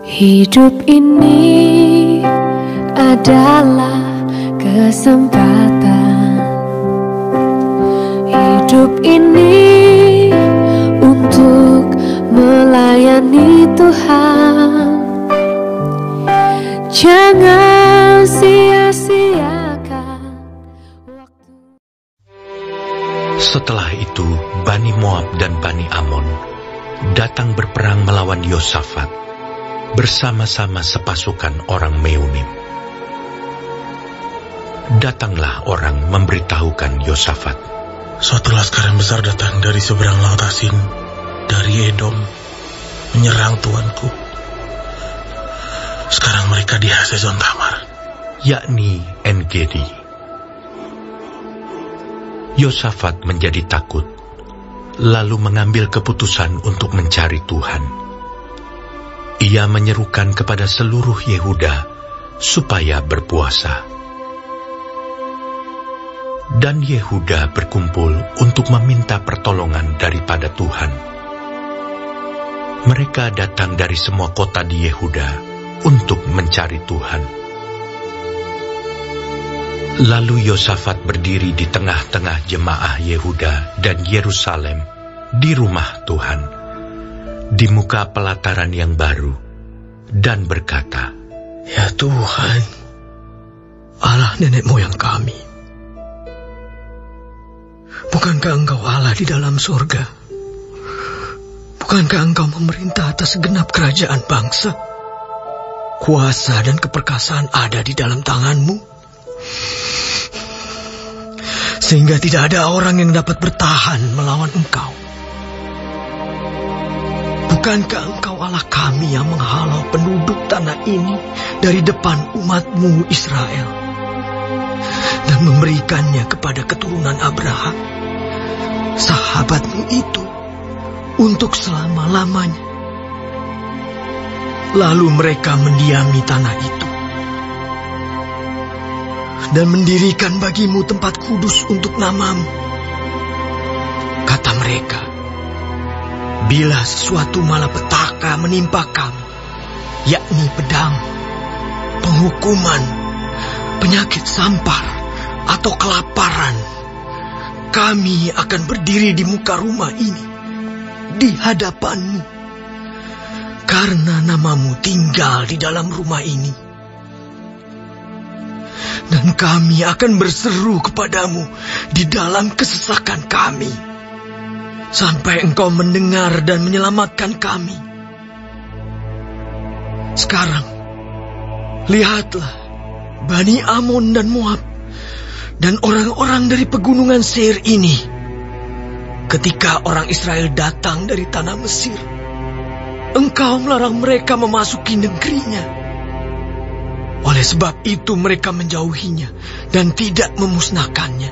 Hidup ini adalah kesempatan. Hidup ini untuk melayani Tuhan. Jangan sia-siakan waktu. Setelah itu, Bani Moab dan Bani Amon datang berperang melawan Yosafat bersama-sama sepasukan orang Meunim. Datanglah orang memberitahukan Yosafat, suatu laskar yang besar datang dari seberang laut Asin, dari Edom, menyerang tuanku. Sekarang mereka di Hazezon Tamar, yakni En-Gedi. Yosafat menjadi takut, lalu mengambil keputusan untuk mencari Tuhan. Ia menyerukan kepada seluruh Yehuda supaya berpuasa. Dan Yehuda berkumpul untuk meminta pertolongan daripada Tuhan. Mereka datang dari semua kota di Yehuda untuk mencari Tuhan. Lalu Yosafat berdiri di tengah-tengah jemaah Yehuda dan Yerusalem di rumah Tuhan, di muka pelataran yang baru, dan berkata, "Ya Tuhan, Allah nenek moyang kami, bukankah Engkau Allah di dalam surga? Bukankah Engkau memerintah atas segenap kerajaan bangsa? Kuasa dan keperkasaan ada di dalam tangan-Mu, sehingga tidak ada orang yang dapat bertahan melawan Engkau. Bukankah Engkau Allah kami yang menghalau penduduk tanah ini dari depan umat-Mu Israel dan memberikannya kepada keturunan Abraham, sahabat-Mu itu, untuk selama-lamanya? Lalu mereka mendiami tanah itu dan mendirikan bagi-Mu tempat kudus untuk nama-Mu. Kata mereka, bila sesuatu malapetaka menimpa kami, yakni pedang, penghukuman, penyakit sampar, atau kelaparan, kami akan berdiri di muka rumah ini, di hadapan-Mu, karena nama-Mu tinggal di dalam rumah ini. Dan kami akan berseru kepadamu di dalam kesesakan kami, sampai Engkau mendengar dan menyelamatkan kami. Sekarang, lihatlah, Bani Amon dan Moab, dan orang-orang dari pegunungan Seir ini, ketika orang Israel datang dari tanah Mesir, Engkau melarang mereka memasuki negerinya. Oleh sebab itu mereka menjauhinya dan tidak memusnahkannya.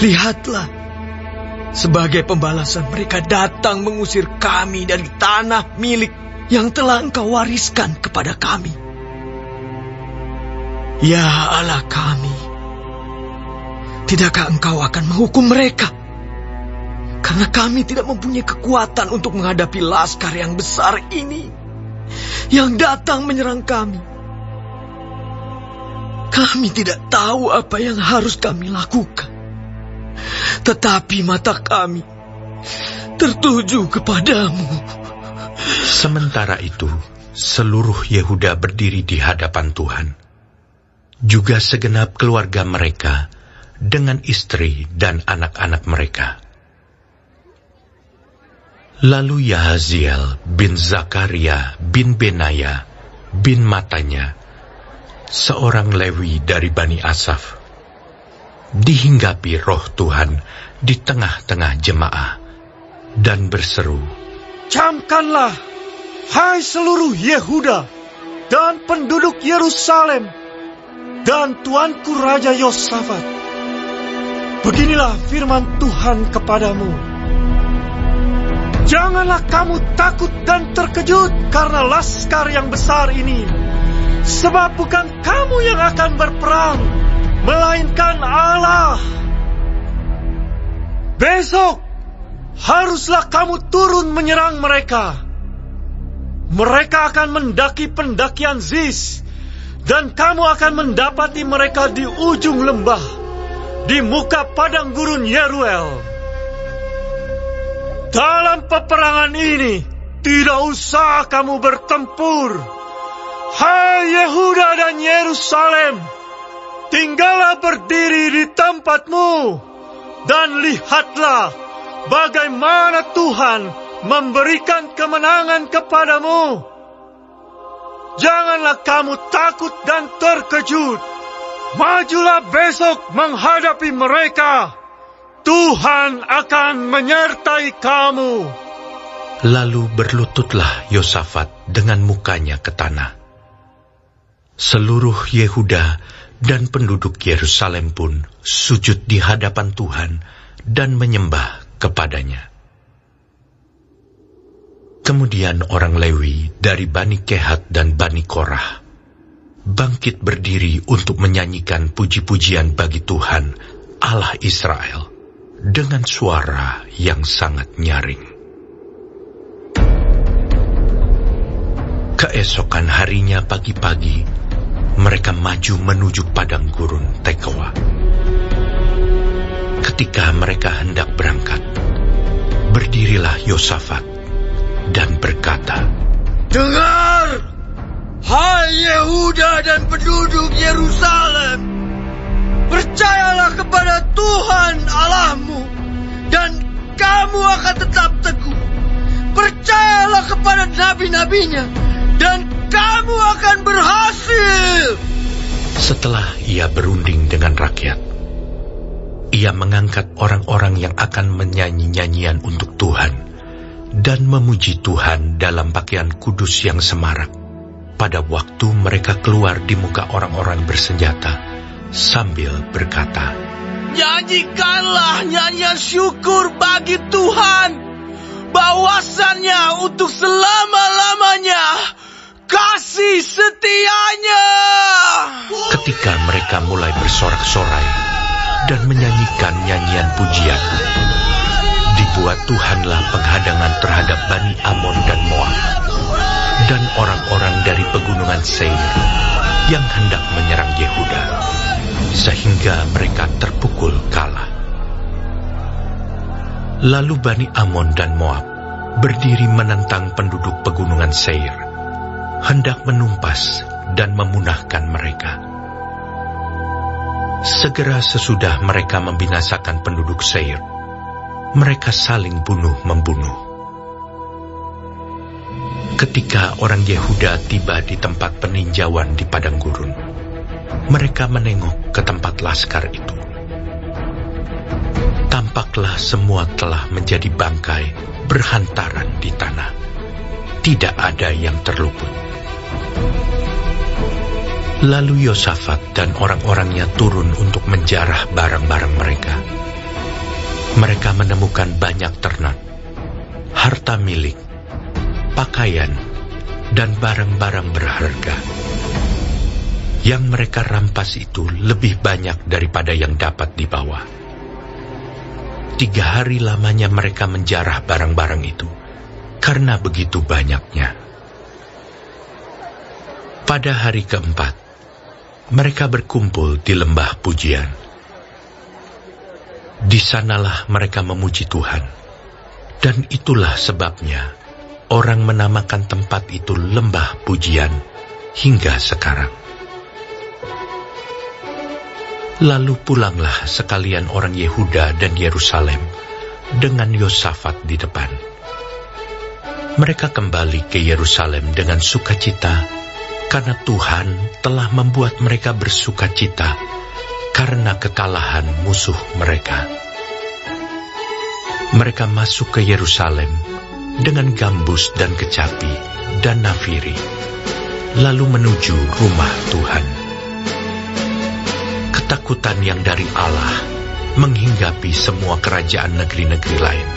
Lihatlah, sebagai pembalasan mereka datang mengusir kami dari tanah milik yang telah Engkau wariskan kepada kami. Ya Allah kami, tidakkah Engkau akan menghukum mereka? Karena kami tidak mempunyai kekuatan untuk menghadapi laskar yang besar ini yang datang menyerang kami. Kami tidak tahu apa yang harus kami lakukan, tetapi mata kami tertuju kepadamu." Sementara itu, seluruh Yehuda berdiri di hadapan Tuhan, juga segenap keluarga mereka dengan istri dan anak-anak mereka. Lalu Yahaziel bin Zakaria bin Benaya bin Matanya, seorang Lewi dari Bani Asaf, dihinggapi roh Tuhan di tengah-tengah jemaah dan berseru, "Camkanlah, hai seluruh Yehuda dan penduduk Yerusalem dan tuanku Raja Yosafat. Beginilah firman Tuhan kepadamu. Janganlah kamu takut dan terkejut karena laskar yang besar ini, sebab bukan kamu yang akan berperang, melainkan Allah. Besok haruslah kamu turun menyerang mereka. Mereka akan mendaki pendakian Ziz, dan kamu akan mendapati mereka di ujung lembah, di muka padang gurun Yeruel. Dalam peperangan ini, tidak usah kamu bertempur. Hai Yehuda dan Yerusalem, tinggallah berdiri di tempatmu, dan lihatlah bagaimana Tuhan memberikan kemenangan kepadamu. Janganlah kamu takut dan terkejut. Majulah besok menghadapi mereka. Tuhan akan menyertai kamu. Lalu berlututlah Yosafat dengan mukanya ke tanah. Seluruh Yehuda dan penduduk Yerusalem pun sujud di hadapan Tuhan dan menyembah kepadanya. Kemudian orang Lewi dari Bani Kehat dan Bani Korah bangkit berdiri untuk menyanyikan puji-pujian bagi Tuhan Allah Israel dengan suara yang sangat nyaring. Keesokan harinya pagi-pagi, mereka maju menuju padang gurun Tekoa. Ketika mereka hendak berangkat, berdirilah Yosafat dan berkata, "Dengar, hai Yehuda dan penduduk Yerusalem, percayalah kepada Tuhan Allahmu, dan kamu akan tetap teguh. Percayalah kepada nabi-nabinya, dan kamu akan berhasil." Setelah ia berunding dengan rakyat, ia mengangkat orang-orang yang akan menyanyi nyanyian untuk Tuhan dan memuji Tuhan dalam pakaian kudus yang semarak pada waktu mereka keluar di muka orang-orang bersenjata sambil berkata, "Nyanyikanlah nyanyian syukur bagi Tuhan, bahwasannya untuk selama-lamanya kasih setianya." Ketika mereka mulai bersorak-sorai dan menyanyikan nyanyian pujian, dibuat Tuhanlah penghadangan terhadap Bani Amon dan Moab dan orang-orang dari pegunungan Seir yang hendak menyerang Yehuda, sehingga mereka terpukul kalah. Lalu Bani Amon dan Moab berdiri menentang penduduk pegunungan Seir, hendak menumpas dan memunahkan mereka. Segera sesudah mereka membinasakan penduduk Seir, mereka saling bunuh-membunuh. Ketika orang Yehuda tiba di tempat peninjauan di padang gurun, mereka menengok ke tempat laskar itu. Tampaklah semua telah menjadi bangkai berhantaran di tanah. Tidak ada yang terluput. Lalu Yosafat dan orang-orangnya turun untuk menjarah barang-barang mereka. Mereka menemukan banyak ternak, harta milik, pakaian, dan barang-barang berharga. Yang mereka rampas itu lebih banyak daripada yang dapat dibawa. 3 hari lamanya mereka menjarah barang-barang itu, karena begitu banyaknya. Pada hari keempat, mereka berkumpul di lembah pujian. Di sanalah mereka memuji Tuhan, dan itulah sebabnya orang menamakan tempat itu lembah pujian hingga sekarang. Lalu pulanglah sekalian orang Yehuda dan Yerusalem dengan Yosafat di depan. Mereka kembali ke Yerusalem dengan sukacita, karena Tuhan telah membuat mereka bersukacita karena kekalahan musuh mereka. Mereka masuk ke Yerusalem dengan gambus dan kecapi dan nafiri, lalu menuju rumah Tuhan. Ketakutan yang dari Allah menghinggapi semua kerajaan negeri-negeri lain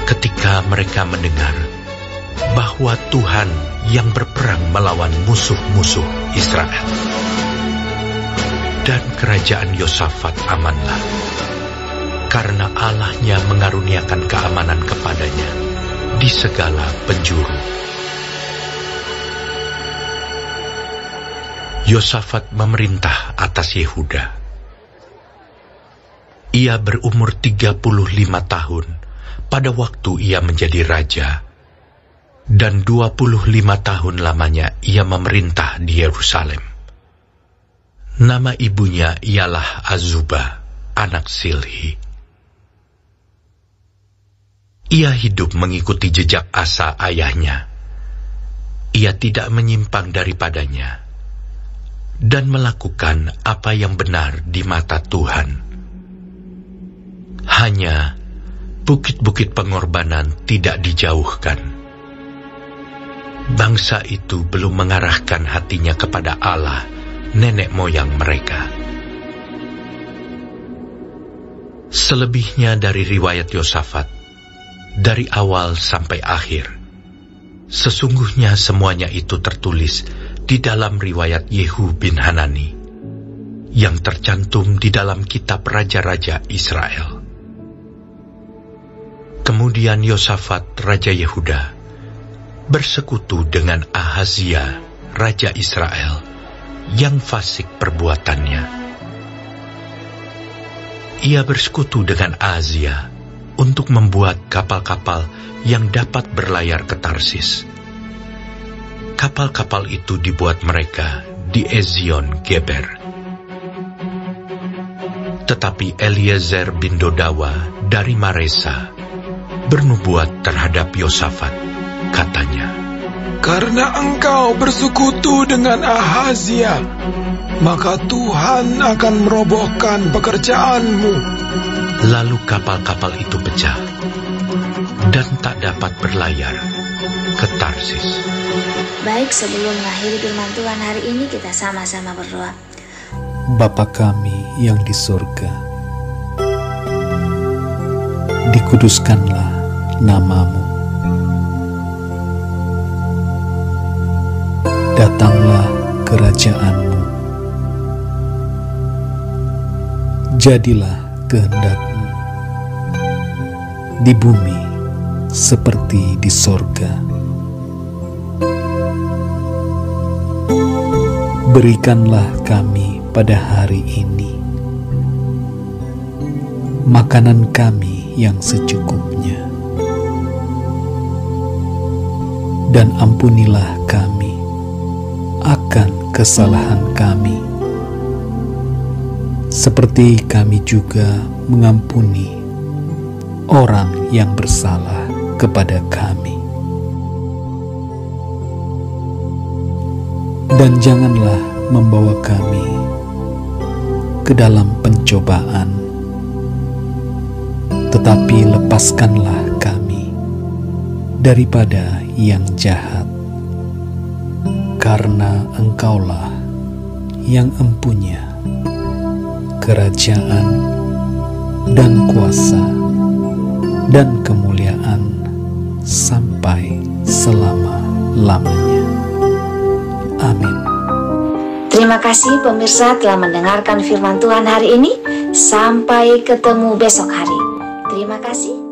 ketika mereka mendengar bahwa Tuhan yang berperang melawan musuh-musuh Israel. Dan kerajaan Yosafat amanlah, karena Allah-Nya mengaruniakan keamanan kepadanya di segala penjuru. Yosafat memerintah atas Yehuda. Ia berumur 35 tahun pada waktu ia menjadi raja, dan 25 tahun lamanya ia memerintah di Yerusalem. Nama ibunya ialah Azubah, anak Silhi. Ia hidup mengikuti jejak Asa ayahnya. Ia tidak menyimpang daripadanya, dan melakukan apa yang benar di mata Tuhan. Hanya bukit-bukit pengorbanan tidak dijauhkan. Bangsa itu belum mengarahkan hatinya kepada Allah, nenek moyang mereka. Selebihnya dari riwayat Yosafat, dari awal sampai akhir, sesungguhnya semuanya itu tertulis di dalam riwayat Yehu bin Hanani, yang tercantum di dalam kitab Raja-Raja Israel. Kemudian Yosafat, Raja Yehuda, bersekutu dengan Ahazia, Raja Israel, yang fasik perbuatannya. Ia bersekutu dengan Ahazia untuk membuat kapal-kapal yang dapat berlayar ke Tarsis. Kapal-kapal itu dibuat mereka di Ezion Geber. Tetapi Eliezer bin Dodawa dari Maresa bernubuat terhadap Yosafat, katanya, "Karena engkau bersekutu dengan Ahazia, maka Tuhan akan merobohkan pekerjaanmu." Lalu kapal-kapal itu pecah dan tak dapat berlayar ke Tarsis. Baik, sebelum mengakhiri firman Tuhan hari ini, kita sama-sama berdoa. Bapa kami yang di surga, dikuduskanlah nama-Mu. Datanglah kerajaan-Mu. Jadilah kehendak-Mu di bumi seperti di sorga. Berikanlah kami pada hari ini makanan kami yang secukupnya, dan ampunilah kami akan kesalahan kami, seperti kami juga mengampuni orang yang bersalah kepada kami. Dan janganlah membawa kami ke dalam pencobaan, tetapi lepaskanlah kami daripada yang jahat, karena Engkaulah yang empunya kerajaan dan kuasa dan kemuliaan sampai selama-lamanya. Amin. Terima kasih pemirsa telah mendengarkan firman Tuhan hari ini. Sampai ketemu besok hari. Terima kasih.